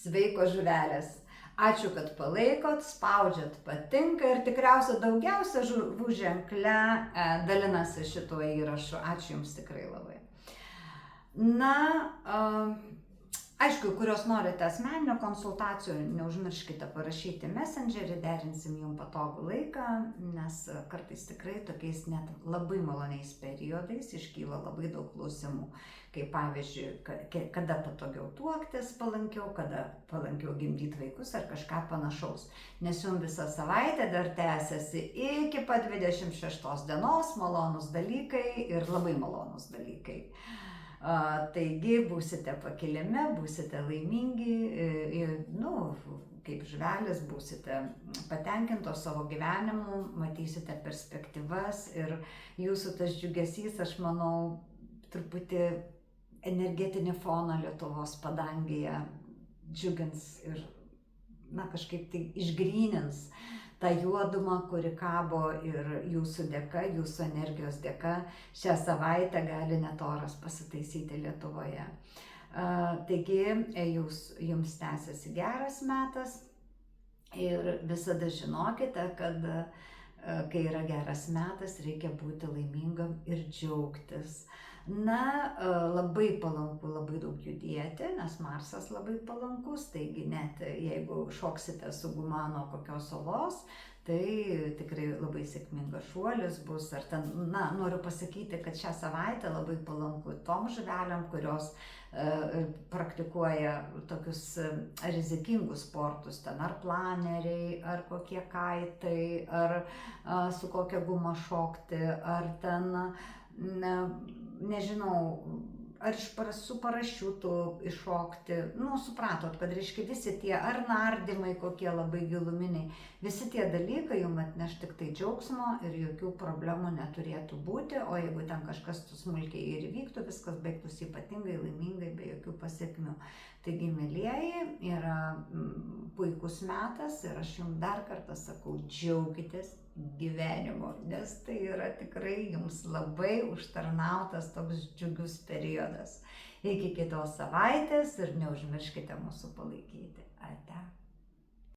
Sveiko žuvelės. Ačiū, kad palaikot, spaudžiat patinka ir tikriausiai daugiausia žuvų ženkle dalinasi šituo įrašu. Ačiū Jums tikrai labai. Na, aišku, kurios norite asmeninio konsultacijų, neužmirškite parašyti messengerį, derinsim Jums patogų laiką, nes kartais tikrai tokiais net labai maloniais periodais iškyla labai daug klausimų. Kaip pavyzdžiui, kada patogiau tuoktis palankiau, kada palankiau gimdyti vaikus ar kažką panašaus. Nes Jums visą savaitę dar tęsiasi iki pat 26 dienos malonus dalykai ir labai malonus dalykai. Taigi būsite pakilime, būsite laimingi, kaip žuvelės, būsite patenkintos savo gyvenimu, matysite perspektyvas ir Jūsų tas džiugesys, aš manau, truputį energetinį foną Lietuvos padangėje džiugins ir kažkaip tai išgrynins tą juodumą, kuri kabo ir Jūsų dėka, Jūsų energijos dėka šią savaitę gali net oras pasitaisyti Lietuvoje. Taigi, Jums tęsiasi geras metas ir visada žinokite, kad kai yra geras metas, reikia būti laimingam ir džiaugtis. Labai palanku labai daug judėti, nes Marsas labai palankus, taigi net jeigu šoksite su guma nuo kokios salos, tai tikrai labai sėkmingas šuolis bus. Ar ten, noriu pasakyti, kad šią savaitę labai palanku tom žuvelėm, kurios praktikuoja tokius rizikingus sportus, ten ar planeriai, ar kokie kaitai, ar su kokia guma šokti, ar ten, nežinau, ar su parašiutu iššokti. Supratot, kad reiškia visi tie ar nardymai kokie labai giluminiai, visi tie dalykai jums atneš tik tai džiaugsmo ir jokių problemų neturėtų būti, o jeigu ten kažkas smulkiai ir įvyktų, viskas baigtųsi ypatingai laimingai, be jokių pasiekmių. Taigi, mielieji, yra puikus metas ir aš Jums dar kartą sakau, džiaukitės gyvenimu, nes tai yra tikrai Jums labai užtarnautas toks džiugus periodas. Iki kitos savaitės ir neužmirškite mūsų palaikyti. Ate.